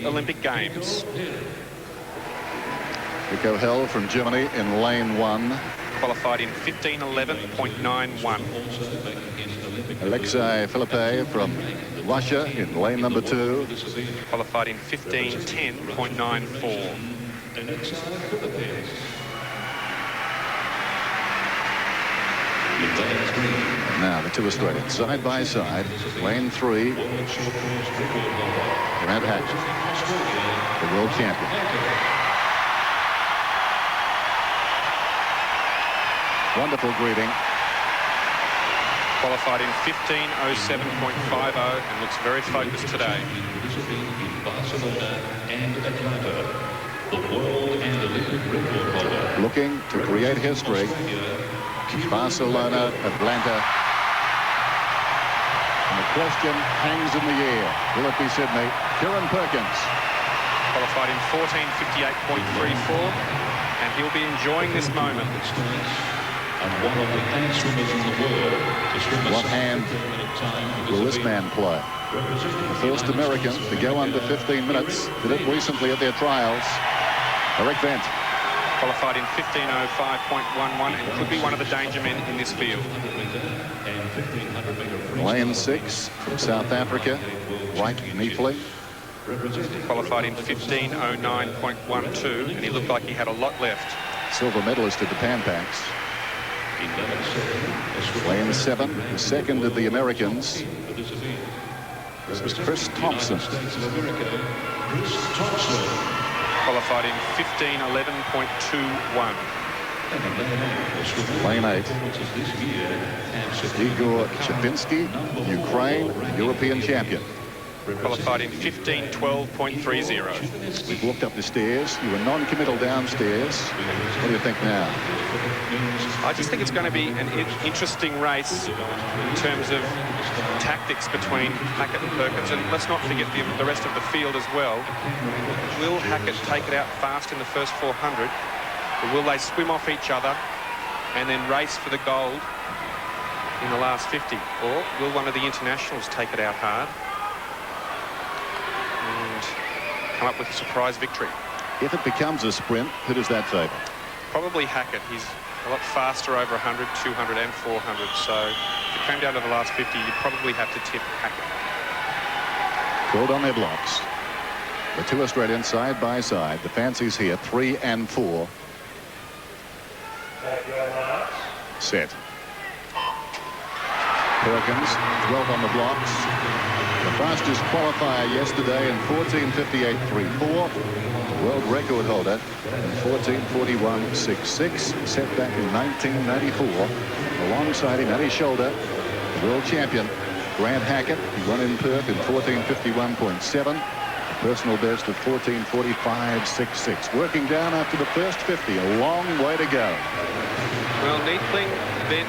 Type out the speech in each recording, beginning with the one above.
Olympic Games. Rico Hell from Germany in lane 1. Qualified in 15:11.91. Alexei Philippe from Russia in lane number 2. Qualified in 15:10.94. Now the two Australians side by side. Lane 3. Grant Hackett, the world champion. Wonderful greeting. Qualified in 15:07.50 and looks very focused today. Barcelona and Atlanta, the world and Olympic record holder. Looking to create history. Barcelona, Atlanta. And the question hangs in the air. Will it be Sydney? Kieran Perkins. Qualified in 14:58.34, and he'll be enjoying this moment. And one of the 8 swimmers in the world to swim What hand will this man play? The first American to go under 15 minutes. Did it recently at their trials. Eric Vent. Qualified in 15:05.11 and could be one of the danger men in this field. Lane 6 from South Africa. White Neefling. Qualified in 15:09.12, and he looked like he had a lot left. Silver medalist at the Pan Pacs. Lane 7, the second of the Americans. This was Chris Thompson. Qualified in 15:11.21. Lane 8. Igor Chapinsky, Ukraine, European champion. Qualified in 15:12.30. We've walked up the stairs. You were non-committal downstairs. What do you think now? I just think it's going to be an interesting race in terms of tactics between Hackett and Perkins. And let's not forget the rest of the field as well. Will Hackett take it out fast in the first 400? Or will they swim off each other and then race for the gold in the last 50? Or will one of the internationals take it out hard and come up with a surprise victory? If it becomes a sprint, who does that favour? Probably Hackett. He's a lot faster over 100, 200 and 400. So if it came down to the last 50, you'd probably have to tip Hackett. Called on their blocks. The two Australians side by side. The fancies here, 3 and 4. Set. Perkins, 12 on the blocks. The fastest qualifier yesterday in 14:58.34. World record holder in 14:41.66. Set back in 1994. Alongside him at his shoulder, the world champion Grant Hackett. He won in Perth in 14:51.7. Personal best of 14:45.66. Working down after the first 50. A long way to go. Well, Neethling then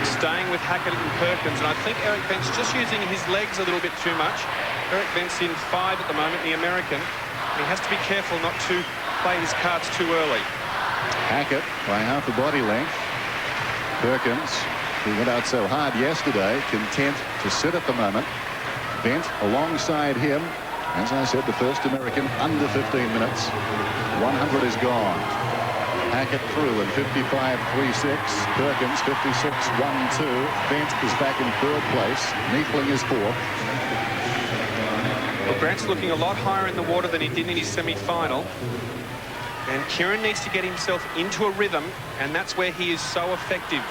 staying with Hackett and Perkins, and I think Eric Vent's just using his legs a little bit too much. Eric Vent's in 5 at the moment, the American. He has to be careful not to play his cards too early. Hackett by half a body length. Perkins, who went out so hard yesterday, content to sit at the moment. Vent alongside him. As I said, the first American under 15 minutes. 100 is gone. Hackett through in 55.36. Perkins 56.12. Vent is back in 3rd place. Neefling is 4th. Well, Grant's looking a lot higher in the water than he did in his semi-final. And Kieran needs to get himself into a rhythm, and that's where he is so effective.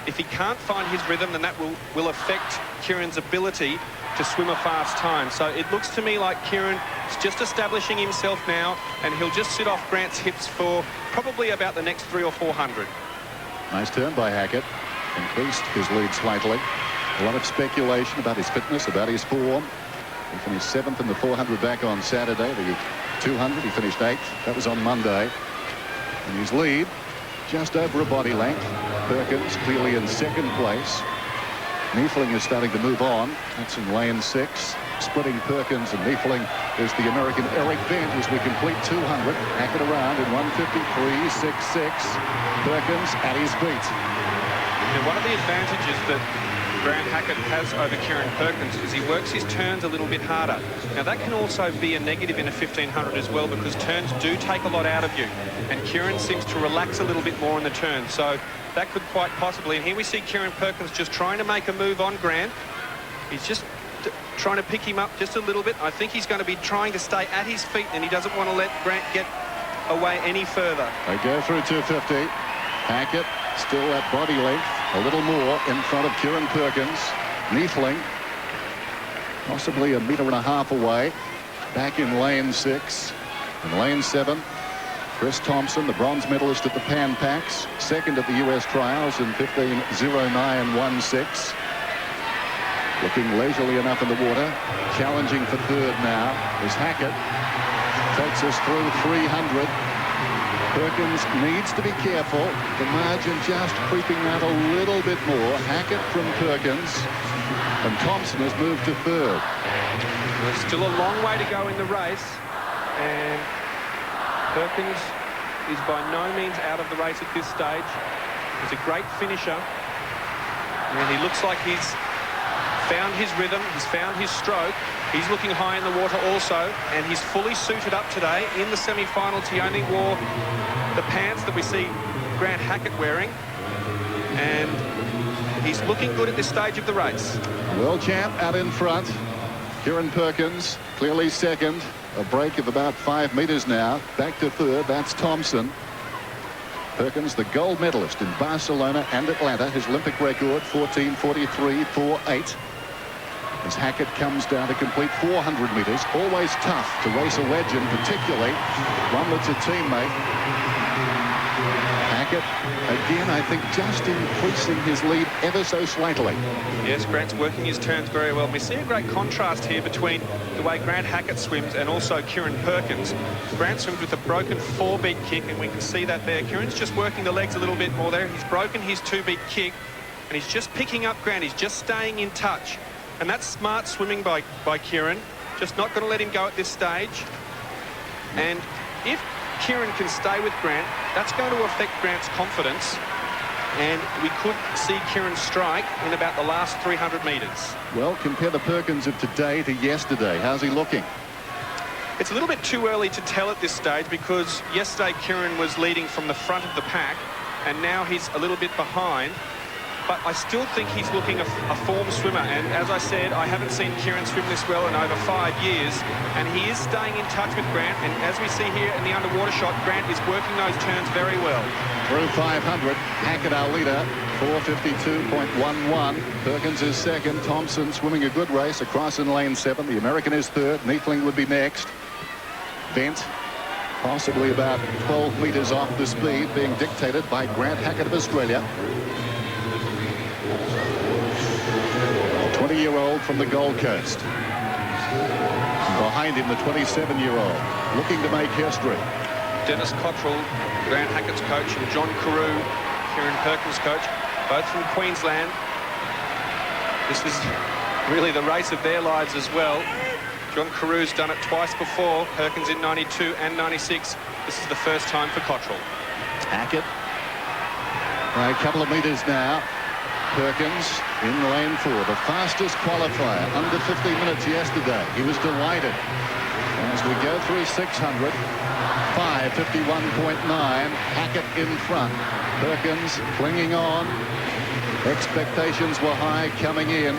If he can't find his rhythm, then that will affect Kieran's ability to swim a fast time. So it looks to me like Kieran is just establishing himself now, and he'll just sit off Grant's hips for probably about the next 300 or 400. Nice turn by Hackett. Increased his lead slightly. A lot of speculation about his fitness, about his form. He finished 7th in the 400 back on Saturday. The 200, he finished 8th. That was on Monday. And his lead, just over a body length. Perkins clearly in 2nd place. Neefling is starting to move on. That's in lane 6. Splitting Perkins and Neefling is the American Eric Vent as we complete 200. Hackett around in 153.66. Perkins at his feet. And one of the advantages that Grant Hackett has over Kieran Perkins is he works his turns a little bit harder. Now that can also be a negative in a 1500 as well, because turns do take a lot out of you, and Kieran seems to relax a little bit more in the turn, so that could quite possibly. And here we see Kieran Perkins just trying to make a move on Grant. He's just trying to pick him up just a little bit. I think he's going to be trying to stay at his feet, and he doesn't want to let Grant get away any further. They go through 250. Hackett still at body length, a little more in front of Kieran Perkins. Neathling possibly a metre and a half away. Back in lane 6. In lane 7, Chris Thompson, the bronze medalist at the Pan Pacs, second at the US trials in 15:09.16. Looking leisurely enough in the water. Challenging for third now is Hackett. Takes us through 300. Perkins needs to be careful. The margin just creeping out a little bit more. Hackett from Perkins. And Thompson has moved to third. There's still a long way to go in the race. And Perkins is by no means out of the race at this stage. He's a great finisher. And he looks like he's found his rhythm, he's found his stroke. He's looking high in the water also, and he's fully suited up today. In the semi-finals, he only wore the pants that we see Grant Hackett wearing, and he's looking good at this stage of the race. World champ out in front. Kieran Perkins clearly second. A break of about 5 meters now. Back to third, that's Thompson. Perkins, the gold medalist in Barcelona and Atlanta. His Olympic record, 14:43.48. As Hackett comes down to complete 400 meters. Always tough to race a legend, particularly one that's a teammate. Hackett, again, I think just increasing his lead ever so slightly. Yes, Grant's working his turns very well. We see a great contrast here between the way Grant Hackett swims and also Kieran Perkins. Grant swims with a broken 4-beat kick, and we can see that there. Kieran's just working the legs a little bit more there. He's broken his 2-beat kick, and he's just picking up Grant. He's just staying in touch. And that's smart swimming by Kieran. Just not going to let him go at this stage. And if Kieran can stay with Grant, that's going to affect Grant's confidence. And we could see Kieran strike in about the last 300 metres. Well, compare the Perkins of today to yesterday. How's he looking? It's a little bit too early to tell at this stage, because yesterday Kieran was leading from the front of the pack, and now he's a little bit behind. But I still think he's looking a form swimmer, and as I said, I haven't seen Kieran swim this well in over 5 years, and he is staying in touch with Grant, and as we see here in the underwater shot, Grant is working those turns very well. Through 500, Hackett our leader, 4:52.11. Perkins is second. Thompson swimming a good race across in lane 7. The American is third. Neathling would be next. Bent, possibly about 12 meters off the speed, being dictated by Grant Hackett of Australia. 20-year-old from the Gold Coast. Behind him, the 27-year-old, looking to make history. Dennis Cometti, Grant Hackett's coach, and John Carew, Kieran Perkins' coach, both from Queensland. This is really the race of their lives as well. John Carew's done it twice before, Perkins in 92 and 96. This is the first time for Cottrell. Hackett, a couple of meters now. Perkins in lane 4, the fastest qualifier, under 15 minutes yesterday. He was delighted. As we go through 600, 5:51.9, Hackett in front. Perkins clinging on. Expectations were high coming in,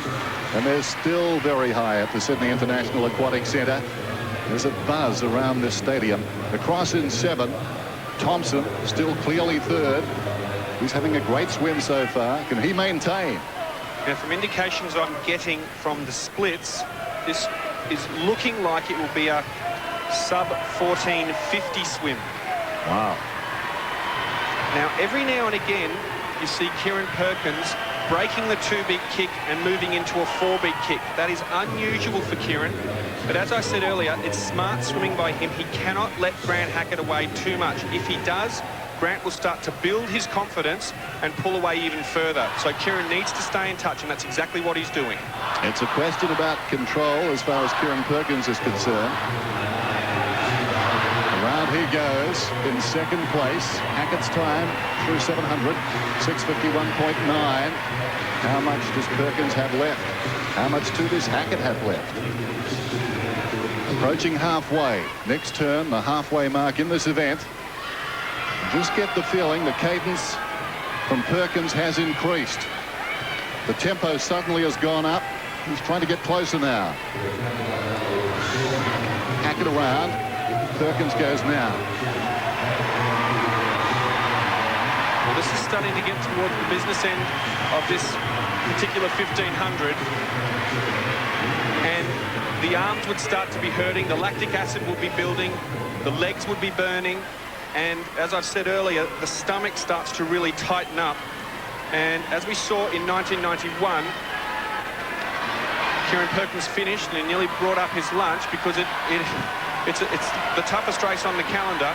and they're still very high at the Sydney International Aquatic Centre. There's a buzz around this stadium. Across in 7, Thompson still clearly third. He's having a great swim so far. Can he maintain? Now, from indications I'm getting from the splits, this is looking like it will be a sub-14:50 swim. Wow. Now, every now and again, you see Kieran Perkins breaking the 2-beat kick and moving into a 4-beat kick. That is unusual for Kieran. But as I said earlier, it's smart swimming by him. He cannot let Grant Hackett away too much. If he does, Grant will start to build his confidence and pull away even further. So Kieran needs to stay in touch, and that's exactly what he's doing. It's a question about control as far as Kieran Perkins is concerned. Around he goes in second place. Hackett's time through 700, 6:51.9. How much does Perkins have left? How much too does Hackett have left? Approaching halfway. Next turn, the halfway mark in this event. Just get the feeling the cadence from Perkins has increased. The tempo suddenly has gone up. He's trying to get closer now. Hackett around. Perkins goes now. Well, this is starting to get towards the business end of this particular 1500. And the arms would start to be hurting. The lactic acid will be building. The legs would be burning. And as I've said earlier, the stomach starts to really tighten up. And as we saw in 1991, Kieran Perkins finished and he nearly brought up his lunch because it's the toughest race on the calendar.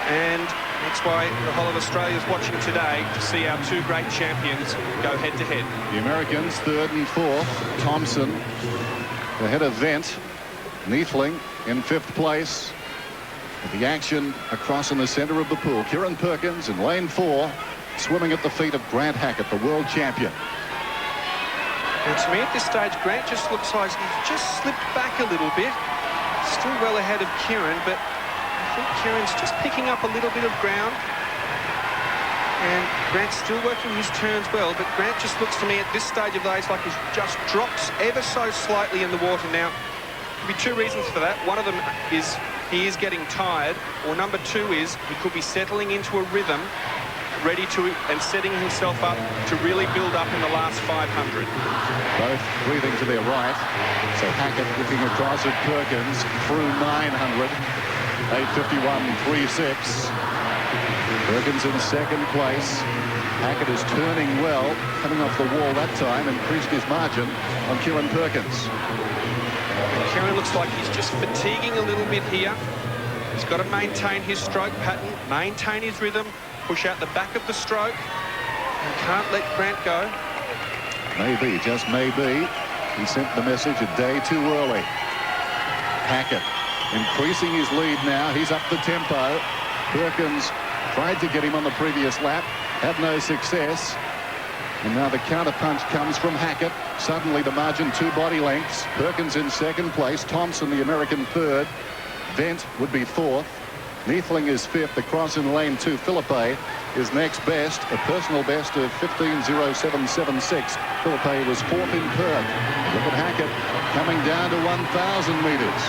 And that's why the whole of Australia is watching today to see our two great champions go head-to-head. The Americans, third and fourth. Thompson ahead of Vent. Neathling in fifth place. With the action across in the centre of the pool. Kieran Perkins in lane 4, swimming at the feet of Grant Hackett, the world champion. And to me at this stage, Grant just looks like he's just slipped back a little bit. Still well ahead of Kieran, but I think Kieran's just picking up a little bit of ground. And Grant's still working his turns well, but Grant just looks to me at this stage of the race like he just drops ever so slightly in the water now. There could be two reasons for that. One of them is he is getting tired, or number two is he could be settling into a rhythm, ready to and setting himself up to really build up in the last 500. Both breathing to their right. So Hackett looking across at Perkins through 900. 8:51.36. Perkins in second place. Hackett is turning well, coming off the wall that time, increased his margin on Kieran Perkins. And Kieran looks like he's just fatiguing a little bit here. He's got to maintain his stroke pattern, maintain his rhythm, push out the back of the stroke, and can't let Grant go. Maybe, just maybe, he sent the message a day too early. Hackett increasing his lead now. He's up the tempo. Perkins tried to get him on the previous lap, had no success. And now the counter-punch comes from Hackett. Suddenly the margin 2 body lengths. Perkins in second place. Thompson, the American, third. Vent would be fourth. Neathling is fifth. The cross in lane 2. Philippe is next best. A personal best of 15:07.76. Philippe was fourth in Perth. Look at Hackett coming down to 1,000 metres.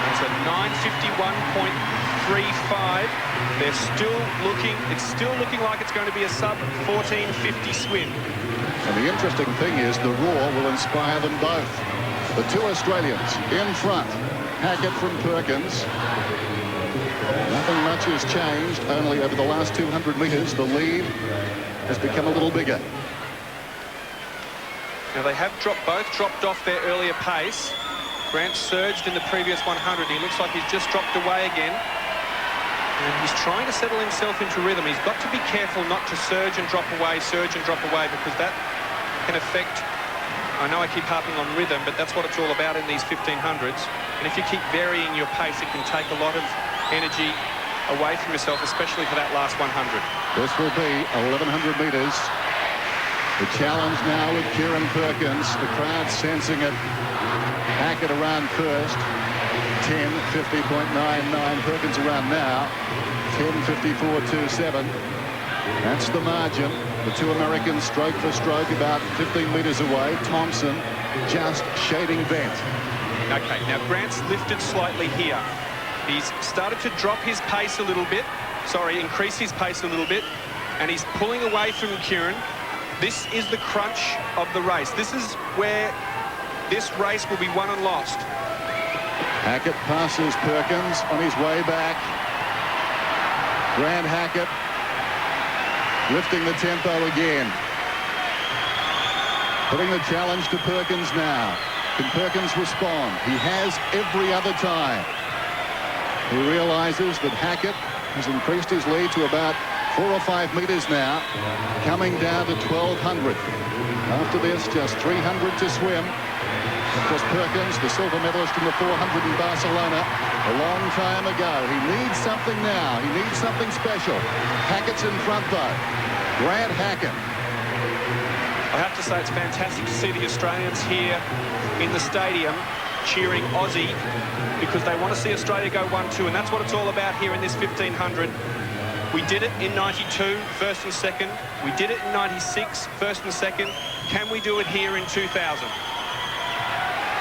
It's a 9:51.35. They're still looking, it's still looking like it's going to be a sub 14:50 swim. And the interesting thing is the roar will inspire them both. The two Australians in front. Hackett from Perkins. Nothing much has changed. Only over the last 200 metres, the lead has become a little bigger. Now they have both dropped off their earlier pace. Grant surged in the previous 100. He looks like he's just dropped away again. And he's trying to settle himself into rhythm. He's got to be careful not to surge and drop away, because that can affect... I know I keep harping on rhythm, but that's what it's all about in these 1500s. And if you keep varying your pace, it can take a lot of energy away from yourself, especially for that last 100. This will be 1,100 metres. The challenge now with Kieran Perkins. The crowd sensing it. Hackett around first. 10:50.99. Perkins around now. 10:54.27. That's the margin. The two Americans stroke for stroke about 15 metres away. Thompson just shading Vent. Okay, now Grant's lifted slightly here. He's started to drop his pace a little bit. Increase his pace a little bit. And he's pulling away from Kieran. This is the crunch of the race. This is where this race will be won and lost. Hackett passes Perkins on his way back. Grant Hackett lifting the tempo again. Putting the challenge to Perkins now. Can Perkins respond? He has every other time. He realizes that Hackett has increased his lead to about 4 or 5 metres now, coming down to 1,200. After this, just 300 to swim. Of course, Perkins, the silver medalist in the 400 in Barcelona a long time ago. He needs something now. He needs something special. Hackett's in front, though. Grant Hackett. I have to say it's fantastic to see the Australians here in the stadium cheering Aussie, because they want to see Australia go 1-2, and that's what it's all about here in this 1500. We did it in 92, first and second. We did it in 96, first and second. Can we do it here in 2000?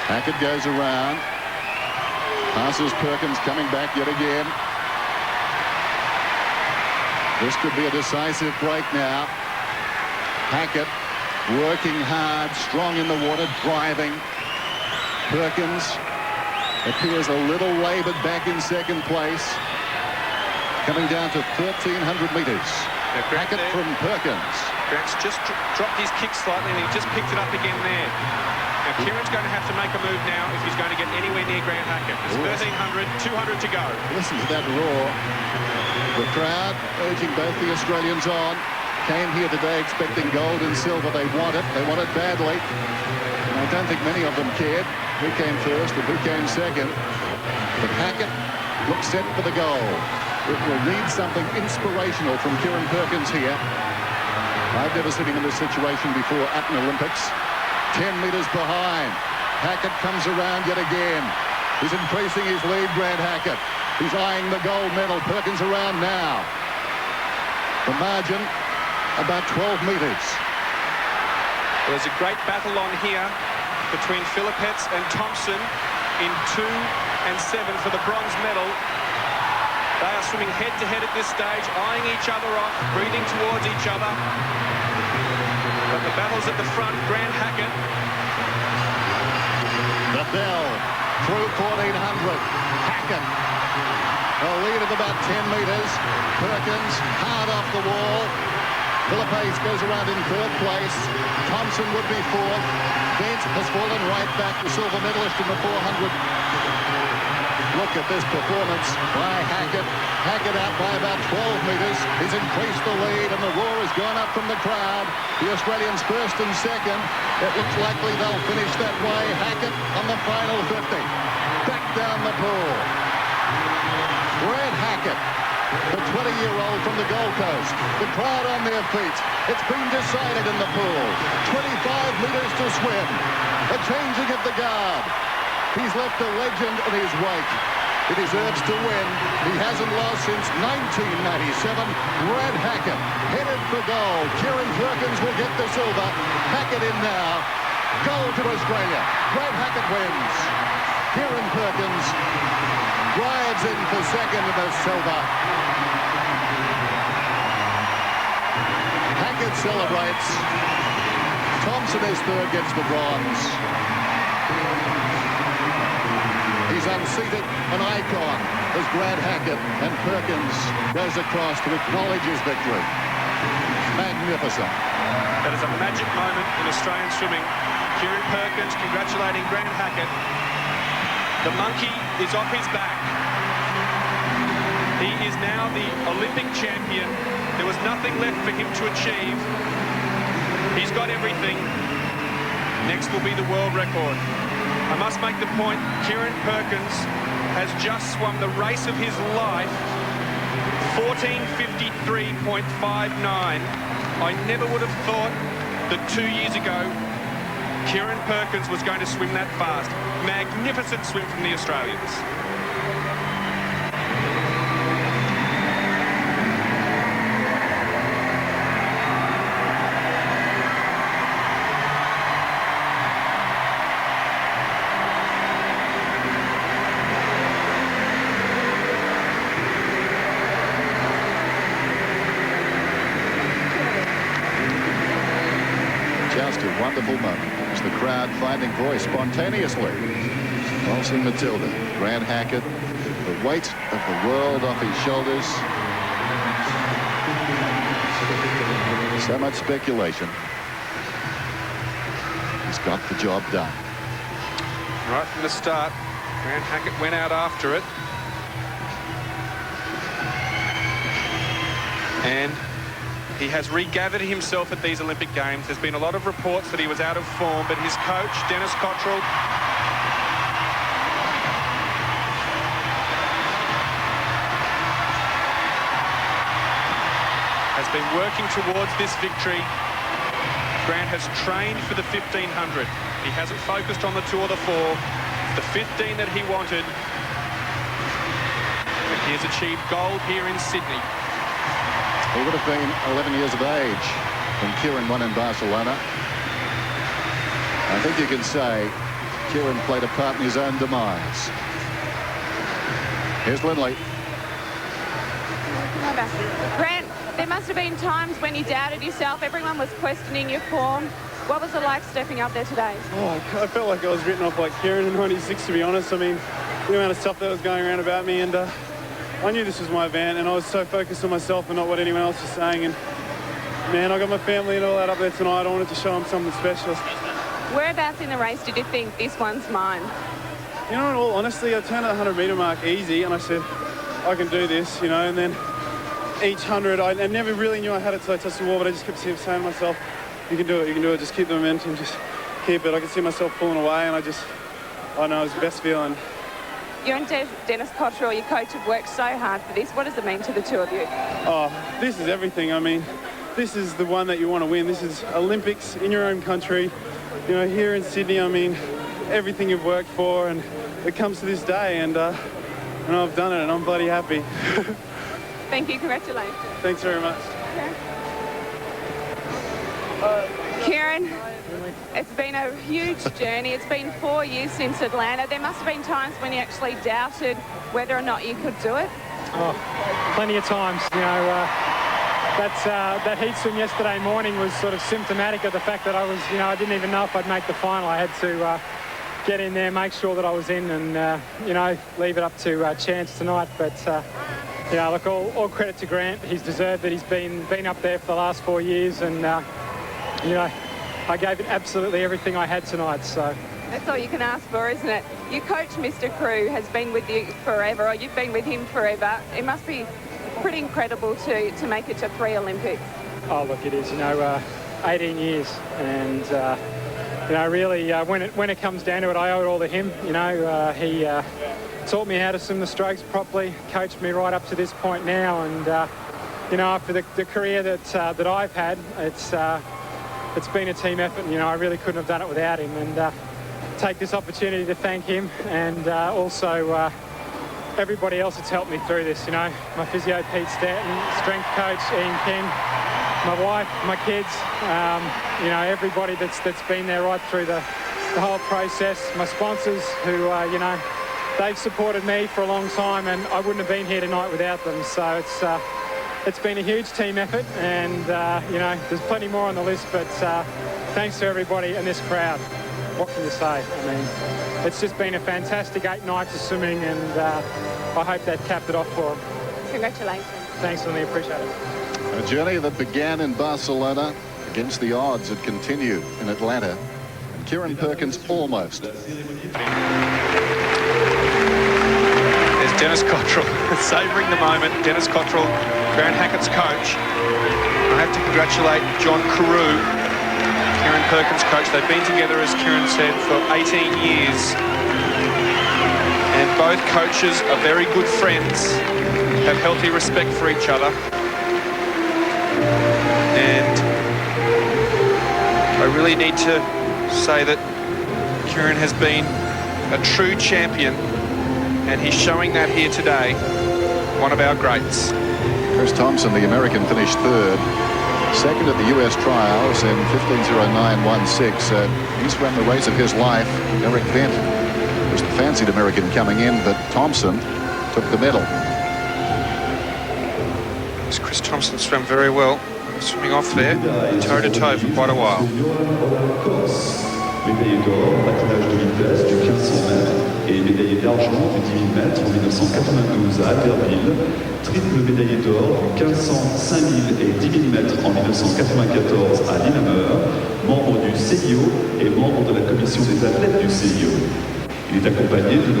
Hackett goes around. Passes Perkins, coming back yet again. This could be a decisive break now. Hackett working hard, strong in the water, driving. Perkins appears a little laboured back in second place. Coming down to 1,300 metres. Hackett from Perkins. Grant's just dropped his kick slightly and he just picked it up again there. Now Kieran's going to have to make a move now if he's going to get anywhere near Grant Hackett. It's 1,300, 200 to go. Listen to that roar. The crowd urging both the Australians on. Came here today expecting gold and silver. They want it. They want it badly. And I don't think many of them cared who came first and who came second. But Hackett looks set for the goal. It will need something inspirational from Kieran Perkins here. I've never seen him in this situation before at an Olympics. 10 metres behind. Hackett comes around yet again. He's increasing his lead, Grant Hackett. He's eyeing the gold medal. Perkins around now. The margin, about 12 metres. Well, there's a great battle on here between Philippets and Thompson in 2 and 7 for the bronze medal. They are swimming head-to-head at this stage, eyeing each other off, breathing towards each other. But the battle's at the front. Grant Hackett. The bell through 1,400. Hackett. A lead of about 10 metres. Perkins hard off the wall. Philippes goes around in third place. Thompson would be fourth. Bent has fallen right back, the silver medalist in the 400. Look at this performance by Hackett. Hackett out by about 12 metres. He's increased the lead and the roar has gone up from the crowd. The Australians first and second. It looks likely they'll finish that way. Hackett on the final 50. Back down the pool. Grant Hackett, the 20-year-old from the Gold Coast. The crowd on their feet. It's been decided in the pool. 25 metres to swim. A changing of the guard. He's left a legend in his wake. He deserves to win. He hasn't lost since 1997. Grant Hackett headed for gold. Kieran Perkins will get the silver. Hackett in now. Gold to Australia. Grant Hackett wins. Kieran Perkins rides in for second in the silver. Hackett celebrates. Thompson is third, gets the bronze. He's unseated an icon as Grant Hackett and Perkins goes across to acknowledge his victory. Magnificent. That is a magic moment in Australian swimming. Kieran Perkins congratulating Grant Hackett. The monkey is off his back. He is now the Olympic champion. There was nothing left for him to achieve. He's got everything. Next will be the world record. I must make the point, Kieran Perkins has just swum the race of his life, 14:53.59. I never would have thought that 2 years ago, Kieran Perkins was going to swim that fast. Magnificent swim from the Australians. Just a wonderful moment. It's the crowd finding voice spontaneously. Waltzing Matilda. Grant Hackett, the weight of the world off his shoulders. So much speculation. He's got the job done. Right from the start, Grant Hackett went out after it. And he has regathered himself at these Olympic Games. There's been a lot of reports that he was out of form, but his coach, Dennis Cometti, He's been working towards this victory. Grant has trained for the 1500. He hasn't focused on the 2 or the 4. The 15 that he wanted. And he has achieved gold here in Sydney. He would have been 11 years of age when Kieran won in Barcelona. I think you can say Kieran played a part in his own demise. Here's Linley. Grant, there must have been times when you doubted yourself. Everyone was questioning your form. What was it like stepping up there today? Oh, I felt like I was written off like Kieran in '96, to be honest. I mean, the amount of stuff that was going around about me, and I knew this was my event, and I was so focused on myself and not what anyone else was saying. And man, I got my family and all that up there tonight. I wanted to show them something special. Whereabouts in the race did you think this one's mine? You know, in all honesty, I turned that 100-metre mark easy, and I said, I can do this, you know. And then each 100, I never really knew I had it till I touched the wall, but I just kept saying to myself, you can do it, you can do it. Just keep the momentum, just keep it. I could see myself pulling away, and I know it was the best feeling. You and Dennis Cometti, your coach, have worked so hard for this. What does it mean to the two of you? Oh, this is everything. I mean, this is the one that you want to win. This is Olympics in your own country. You know, here in Sydney, I mean, everything you've worked for, and it comes to this day, and I've done it, and I'm bloody happy. Thank you. Congratulations. Thanks very much. Kieran, it's been a huge journey. It's been 4 years since Atlanta. There must have been times when you actually doubted whether or not you could do it. Oh, plenty of times. You know, that heat swim yesterday morning was sort of symptomatic of the fact that I didn't even know if I'd make the final. I had to get in there, make sure that I was in, and leave it up to chance tonight. But look, all credit to Grant. He's deserved it. He's been up there for the last 4 years, and I gave it absolutely everything I had tonight. So that's all you can ask for, isn't it? Your coach, Mr. Crew, has been with you forever, or you've been with him forever. It must be pretty incredible to make it to 3 Olympics. Oh, look, it is. 18 years, and really, when it comes down to it, I owe it all to him. He taught me how to swim the strokes properly, coached me right up to this point now, and after the career that I've had, it's been a team effort. And, I really couldn't have done it without him, and take this opportunity to thank him, and also everybody else that's helped me through this. My physio Pete Stanton, strength coach Ian Ken, my wife, my kids, everybody that's been there right through the whole process. My sponsors who they've supported me for a long time, and I wouldn't have been here tonight without them. So it's been a huge team effort, and there's plenty more on the list, but thanks to everybody and this crowd. What can you say? I mean, it's just been a fantastic 8 nights of swimming, and I hope that capped it off for them. Congratulations. Thanks, Linley. Appreciate it. A journey that began in Barcelona against the odds had continued in Atlanta, and Kieran Perkins almost. There's Dennis Cometti savouring the moment. Dennis Cometti, Grant Hackett's coach. I have to congratulate John Carew, Kieran Perkins' coach. They've been together, as Kieran said, for 18 years. And both coaches are very good friends, have healthy respect for each other. And I really need to say that Kieran has been a true champion, and he's showing that here today. One of our greats. Chris Thompson, the American, finished 3rd. Second at the US trials in 15:09.16. He swam the race of his life. Eric Bent was the fancied American coming in, but Thompson took the medal. Chris Thompson swam very well, swimming off there, toe-to-toe for quite a while. Médaillé d'or, patinage de vitesse du 1500 mètres et médaillé d'argent du 10 000 mètres en 1992 à Albertville, triple médaillé d'or du 1500, 5000 et 10 000 mètres en 1994 à Lillehammer, membre du CIO et membre de la commission des athlètes du CIO. Il est accompagné de M.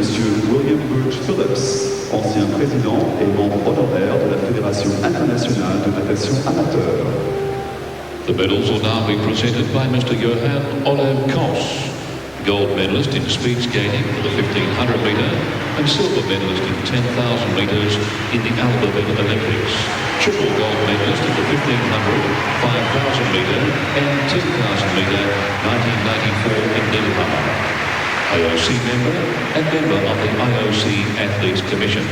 William Birch Phillips, ancien président et membre honoraire de la Fédération internationale de natation amateur. The medals will now be presented by Mr. Johan Olav Koss, gold medalist in speed skating for the 1500 metre, and silver medalist in 10,000 metres in the Alberta Olympics. Triple gold medalist in the 1500, 5,000 metre and 10,000 metre 1994 in Lillehammer. IOC member and member of the IOC Athletes Commission.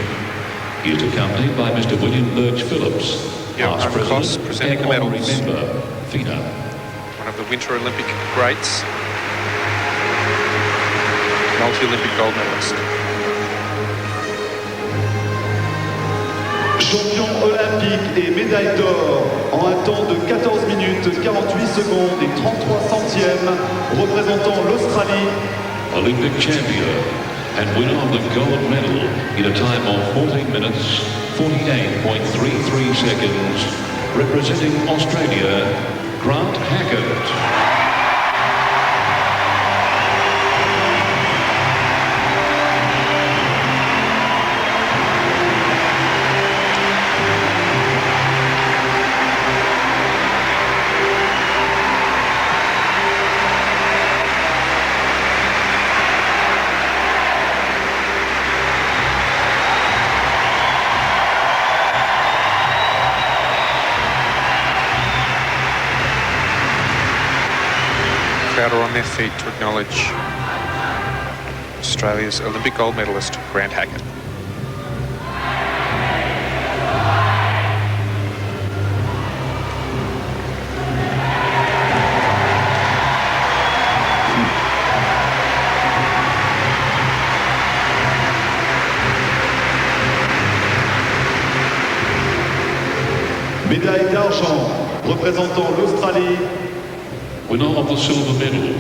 He is accompanied by Mr. William Birch Phillips, past president presenting and the honorary medals. member, FINA. One of the Winter Olympic greats. Multi-Olympic gold medalist. Champion olympique et médaille d'or en un temps de 14 minutes 48 secondes et 33 centièmes, représentant l'Australie. Olympic champion and winner of the gold medal in a time of 14 minutes, 48.33 seconds, representing Australia, Grant Hackett. Crowd are on their feet to acknowledge Australia's Olympic gold medalist, Grant Hackett. Médaille d'argent représentant l'Australie. Winner of the silver medal,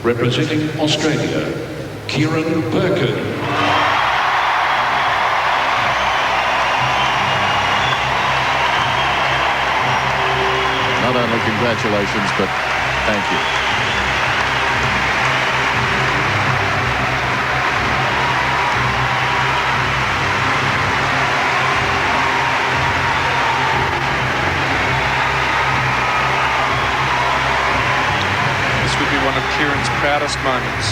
representing Australia, Kieran Perkins. Not only congratulations, but thank you. One of Kieran's proudest moments.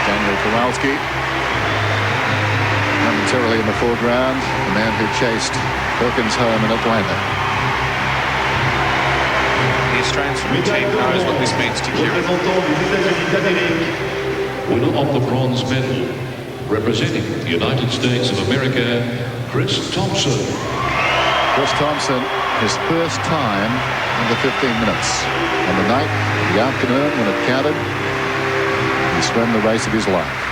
Daniel Kowalski, momentarily in the foreground, the man who chased Perkins home in Atlanta. The Australian swimming team knows what this means to Kieran. Winner of the bronze medal, representing the United States of America, Chris Thompson. Chris Thompson, his first time in the 15 minutes. On the night, the afternoon, when it counted, he swam the race of his life.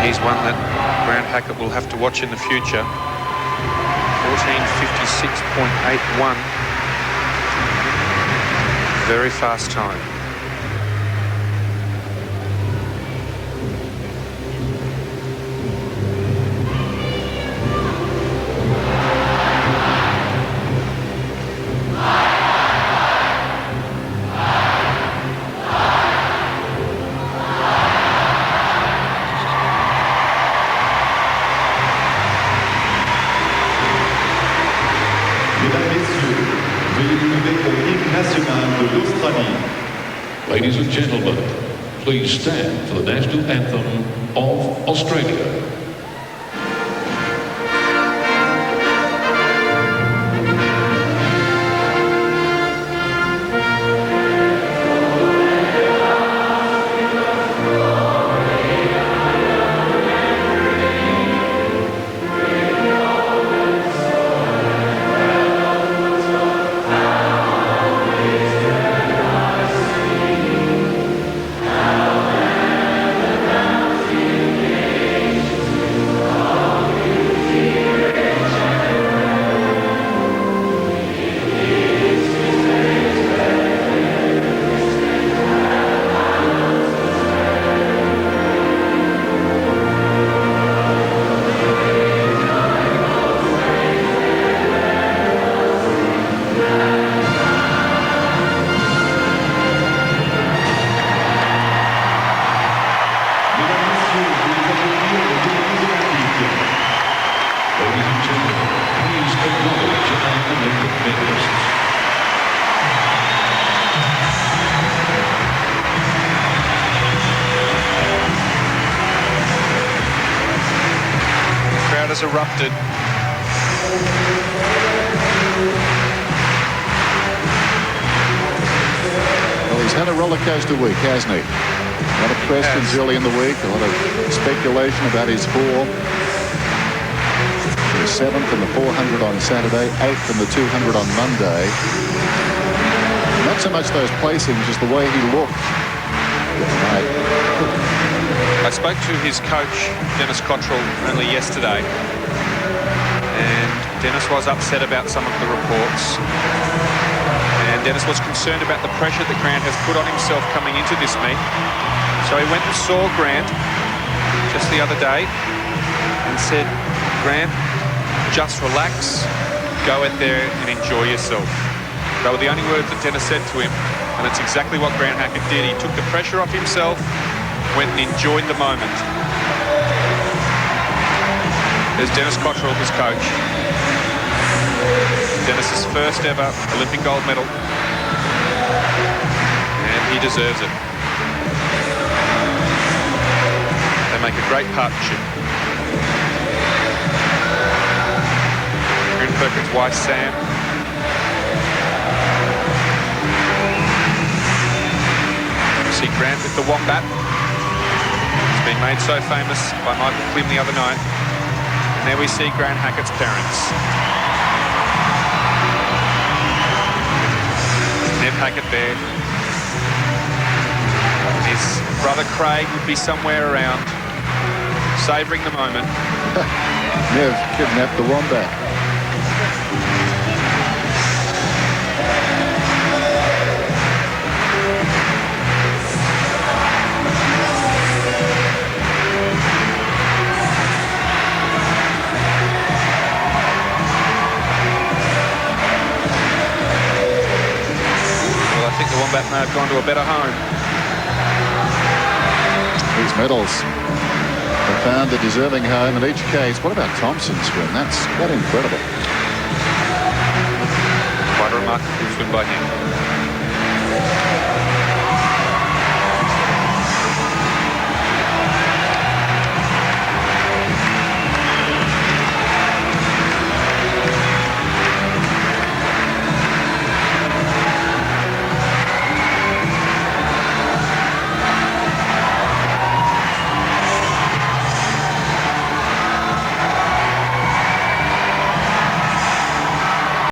He's one that Grant Hackett will have to watch in the future. 14:56.81. Very fast time. Ladies and gentlemen, please stand for the national anthem of Australia. medalists. The crowd has erupted. Well, he's had a roller coaster week, hasn't he? A lot of questions early in the week, a lot of speculation about his form. He was 7th in the 400 on Saturday, 8th in the 200 on Monday. Not so much those placings, just the way he looked. I spoke to his coach, Dennis Cometti, only yesterday, and Dennis was upset about some of the reports. And Dennis was concerned about the pressure that Grant has put on himself coming into this meet. So he went and saw Grant just the other day and said, Grant, just relax, go out there and enjoy yourself. They were the only words that Dennis said to him, and it's exactly what Grant Hackett did. He took the pressure off himself, went and enjoyed the moment. There's Dennis Cometti, his coach. Dennis's first ever Olympic gold medal, and he deserves it. They make a great partnership. Kieran Perkins' wife Sam. You see Grant with the wombat. It's been made so famous by Michael Klim the other night. And there we see Grant Hackett's parents. Nev Hackett there. His brother Craig would be somewhere around, savouring the moment. Nev kidnapped the wombat. I think the wombat may have gone to a better home. These medals have found a deserving home in each case. What about Thompson's win? That's quite incredible. Quite a remarkable swim by him.